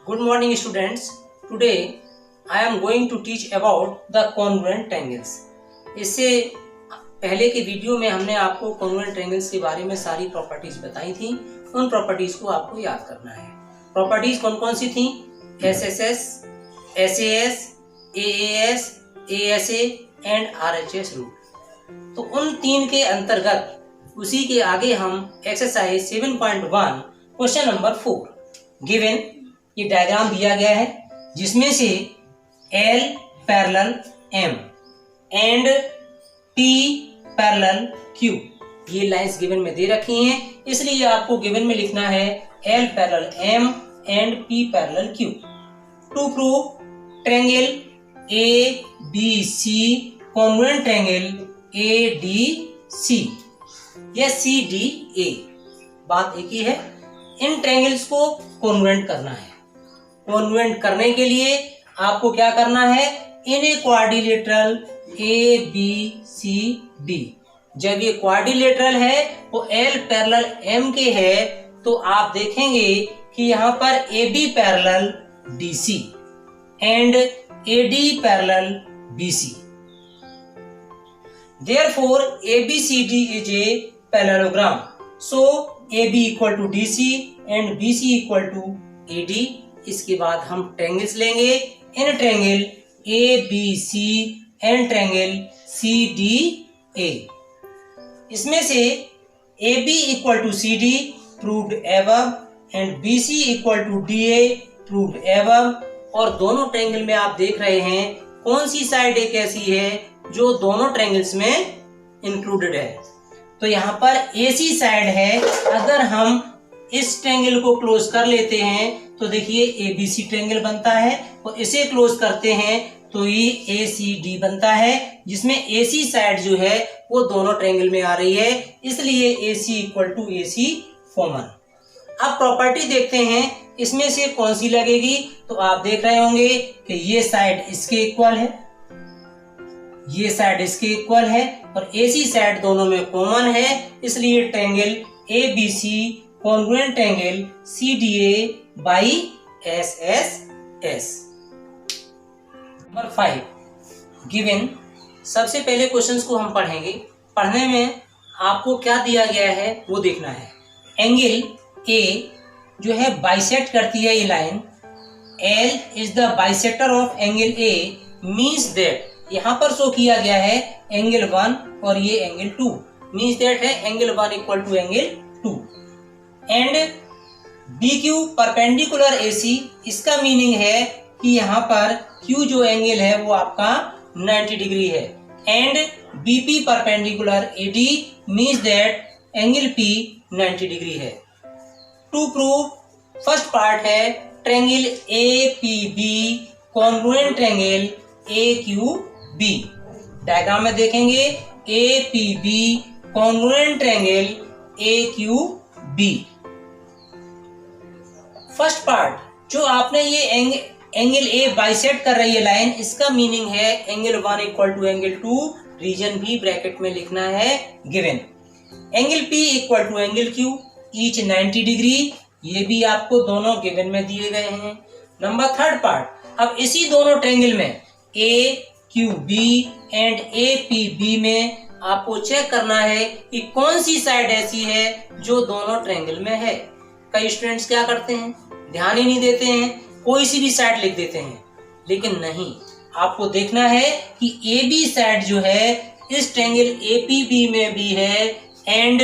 Good morning students. Today I am going to teach about the congruent triangles. इससे पहले के video में हमने आपको congruent triangles के बारे में सारी प्रॉपर्टीज बताई थी। उन प्रॉपर्टीज को आपको याद करना है। प्रॉपर्टीज कौन कौन सी थी? SSS, SAS, AAS, ASA and RHS rule. तो उन तीन के अंतर्गत उसी के आगे हम एक्सरसाइज 7.1 क्वेश्चन नंबर 4 गिवन ये डायग्राम दिया गया है जिसमें से L parallel M and P parallel Q ये लाइंस गिवन में दे रखी हैं, इसलिए आपको गिवन में लिखना है L parallel M and P parallel Q to prove triangle ABC congruent triangle ADC या CDA। बात एक ही है, इन ट्रायंगल्स को कॉन्ग्रुएंट करना है। कॉन्ग्रुएंट करने के लिए आपको क्या करना है? इन ए क्वाड्रिलेटरल ABCD जब ये क्वाड्रिलेटरल है वो L पैरेलल M के है तो आप देखेंगे कि यहाँ पर AB parallel DC and AD parallel BC। Therefore ABCD is a parallelogram. So AB equal to DC and BC equal to AD। इसके बाद हम ट्रायंगल्स लेंगे, in triangle ABC and triangle CDA। इसमें से AB equal to CD proved above and BC equal to DA proved above। और दोनों triangle में आप देख रहे हैं कौन सी साइड एक ऐसी है जो दोनों ट्रायंगल्स में इंक्लूडेड है। तो यहाँ पर AC साइड है। अगर हम इस ट्रायंगल को क्लोज कर लेते हैं तो देखिए ABC ट्रायंगल बनता है और इसे क्लोज करते हैं तो ये ACD बनता है, जिसमें AC साइड जो है वो दोनों ट्रायंगल में आ रही है, इसलिए AC equal to AC common. अब प्रॉपर्टी देखते हैं इसमें से कौन सी लगेगी। तो आप देख रहे होंगे कि ये साइड इसके इक्वल है, ये साइड इसके इक्वल है और AC साइड दोनों में कॉमन है, इसलिए triangle ABC congruent triangle CDA by SSS। Number 5 given. सबसे पहले क्वेश्चंस को हम पढ़ेंगे। पढ़ने में आपको क्या दिया गया है वो देखना है। एंगल A जो है बाइसेक्ट करती है ये line, L is the bisector of angle A means that यहाँ पर शो किया गया है एंगल 1 और ये एंगल 2 मीन्स दैट है angle 1 equal to angle 2 and BQ perpendicular AC। इसका मीनिंग है कि यहाँ पर Q जो एंगल है वो आपका 90 डिग्री है and BP perpendicular AD means that angle P 90 degree है। टू प्रूव फर्स्ट पार्ट है triangle APB congruent triangle AQB। Diagram में देखेंगे APB congruent triangle AQB। First part जो आपने ये एंगल A बाइसेक्ट कर रही है लाइन, इसका मीनिंग है angle 1 equal to angle 2, reason भी ब्रैकेट में लिखना है given. Angle P equal to angle Q each 90 degree, ये भी आपको दोनों गिवन में दिए गए हैं। नंबर थर्ड पार्ट, अब इसी दोनों ट्रायंगल में AQB एंड APB में आपको चेक करना है कि कौन सी साइड ऐसी है जो दोनों ट्रायंगल में है। कई स्टूडेंट्स क्या करते हैं, ध्यान ही नहीं देते हैं, कोई सी भी साइड लिख देते हैं, लेकिन नहीं, आपको देखना है कि AB साइड जो है इस ट्रायंगल APB में भी है एंड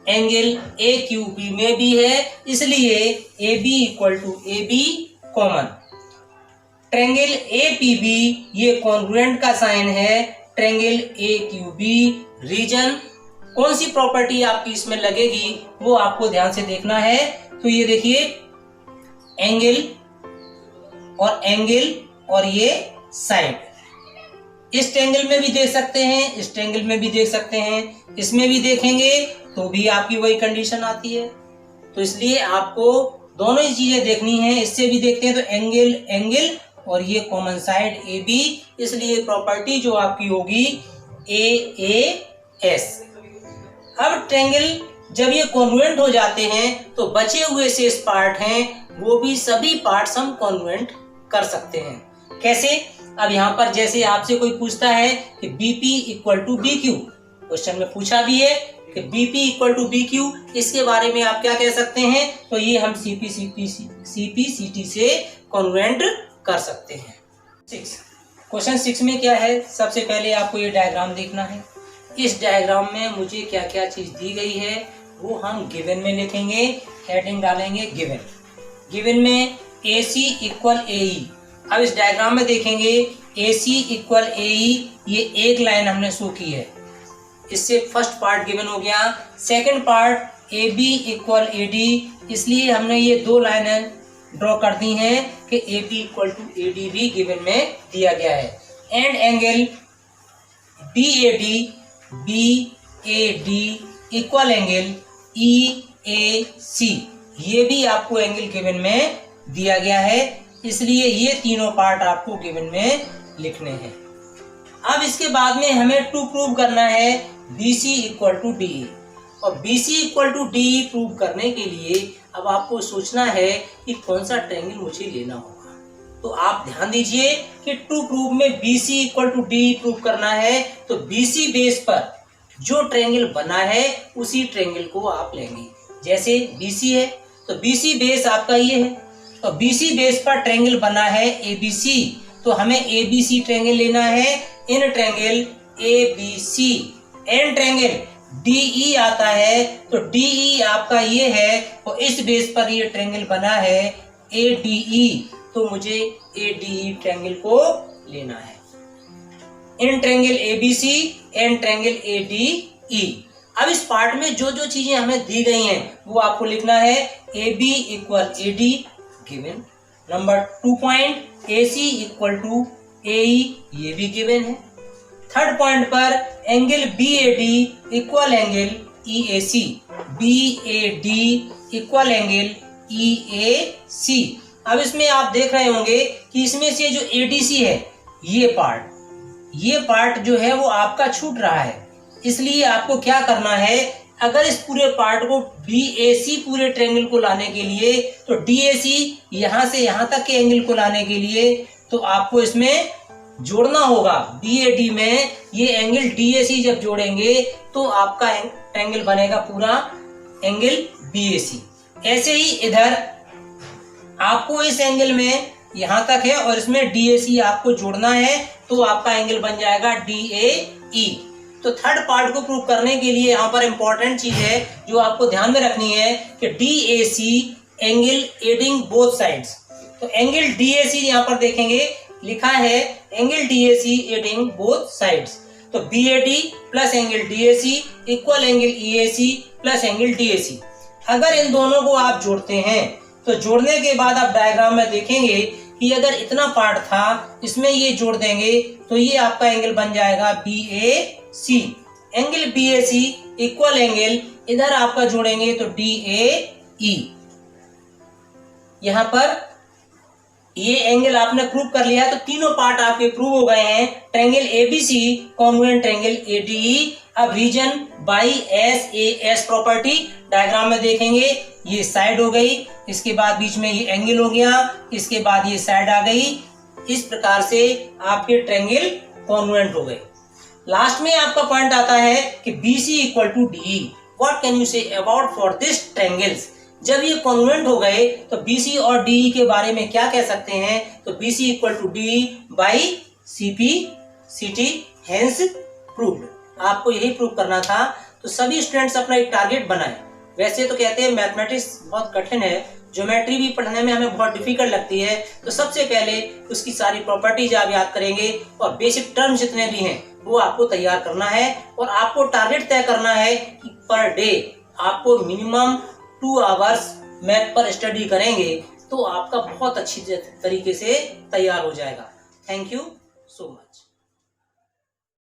एंगल AQB में भी है, इसलिए AB equal to AB common. Triangle APB ये कॉन्ग्रुएंट का साइन है, ट्रायंगल AQB रीजन। कौन सी प्रॉपर्टी आपकी इसमें लगेगी वो आपको ध्यान से देखना है। तो ये देखिए एंगल और ये साइड, इस ट्रायंगल में भी देख सकते हैं, इस ट्रायंगल में भी देख सकते हैं, इसमें भी देखेंगे तो भी आपकी वही कंडीशन आती है। तो इसलिए आपको दोनों ही चीजें देखनी है। इससे भी देखते हैं तो एंगल और ये कॉमन साइड AB, इसलिए प्रॉपर्टी जो आपकी होगी AAS। अब ट्रायंगल जब ये कॉन्वेंट हो जाते हैं तो बचे हुए शेष पार्ट हैं वो भी सभी पार्ट्स हम कॉन्वेंट कर सकते हैं। कैसे? अब यहाँ पर जैसे आपसे कोई पूछता है कि BP equal to B Q, question में पूछा भी है कि BP equal to B Q, इसके बारे में आप क्या कह सकते हैं? तो ये हम सीपी से कॉन्वेंट कर सकते हैं। क्वेश्चन 6 में क्या है? सबसे पहले आपको ये डायग्राम देखना है। इस डायग्राम में मुझे क्या क्या चीज दी गई है वो हम गिवन में लिखेंगे, हेडिंग डालेंगे गिवन। गिवन में AC इक्वल AE। अब इस डायग्राम में देखेंगे AC इक्वल AE, ये एक लाइन हमने शो की है, इससे फर्स्ट पार्ट गिवन हो गया। Second part AB equal AD, इसलिए हमने ये दो लाइनें ड्रॉ कर दी हैं कि AB इक्वल टू AD भी गिवन में दिया गया है। And angle BAD equal angle EAC, ये भी आपको एंगल गिवन में दिया गया है, इसलिए ये तीनों पार्ट आपको गिवन में लिखने हैं। अब इसके बाद में हमें टू प्रूव करना है BC इक्वल टू DE, और BC equal to DE prove करने के लिए अब आपको सोचना है कि कौन सा ट्रायंगल मुझे लेना होगा। तो आप ध्यान दीजिए कि टू प्रूव में BC equal to DE prove करना है, तो BC बेस पर जो ट्रायंगल बना है उसी ट्रायंगल को आप लेंगे। जैसे BC है तो BC बेस आपका ये है, तो BC बेस पर ट्रायंगल बना है ABC, तो हमें ABC ट्रायंगल लेना है। In triangle ABC and triangle DE आता है, तो DE आपका ये है और इस बेस पर ये ट्रायंगल बना है ADE, तो मुझे ADE ट्रायंगल को लेना है। In triangle ABC and triangle ADE। अब इस पार्ट में जो जो चीजें हमें दी गई हैं वो आपको लिखना है। AB equal AD given. Number 2 point AC equal to AE, ये भी गिवन है। थर्ड पॉइंट पर angle BAD equal angle EAC, BAD equal angle EAC। अब इसमें आप देख रहे होंगे कि इसमें से जो ADC है ये पार्ट जो है वो आपका छूट रहा है, इसलिए आपको क्या करना है, अगर इस पूरे पार्ट को BAC पूरे ट्रायंगल को लाने के लिए, तो DAC यहां से यहां तक के एंगल को लाने के लिए तो आपको इसमें जोड़ना होगा। BAD में ये एंगल DAC जब जोड़ेंगे तो आपका ट्रायंगल बनेगा पूरा एंगल BAC। ऐसे ही इधर आपको इस एंगल में यहां तक है और इसमें DAC आपको जोड़ना है, तो आपका एंगल बन जाएगा DAE। तो थर्ड पार्ट को प्रूव करने के लिए यहाँ पर इंपॉर्टेंट चीज है जो आपको ध्यान में रखनी है कि DAC angle adding both sides. तो एंगल DAC यहाँ पर देखेंगे लिखा है angle DAC adding both sides, तो BAD plus angle DAC equal angle EAC plus angle DAC। अगर इन दोनों को आप जोड़ते हैं तो जोड़ने के बाद आप डायग्राम में देखेंगे कि अगर इतना पार्ट था इसमें ये जोड़ देंगे तो ये आपका एंगल बन जाएगा BAC। Angle BAC equal angle इधर आपका जोड़ेंगे तो DAE। यहाँ पर ये एंगल आपने प्रूव कर लिया, तो तीनों पार्ट आपके प्रूव हो गए हैं। Triangle ABC congruent triangle ADE। अब reason by SAS property diagram में देखेंगे, ये साइड हो गई, इसके बाद बीच में ये एंगल हो गया, इसके बाद ये साइड आ गई। इस प्रकार से आपके ट्रायंगल कॉन्ग्रुएंट हो गए। लास्ट में आपका पॉइंट आता है कि BC equal to DE। What can you say about for this triangles. जब ये कॉन्ग्रुएंट हो गए तो BC और DE के बारे में क्या कह सकते हैं, तो BC equal to DE by CP/CT hence proved. आपको यही प्रूव करना था। तो सभी स्टूडेंट्स अपना एक टारगेट बनाएं। वैसे तो कहते हैं मैथमेटिक्स बहुत कठिन है, ज्योमेट्री भी पढ़ने में हमें बहुत डिफिकल्ट लगती है, तो सबसे पहले उसकी सारी प्रॉपर्टीज आप याद करेंगे और बेसिक टर्म जितने भी हैं वो आपको तैयार करना है। और आपको टारगेट तय करना है कि पर डे आपको मिनिमम 2 आवर्स मैथ पर स्टडी करेंगे तो आपका बहुत अच्छी तरीके से तैयार हो जाएगा। Thank you so much.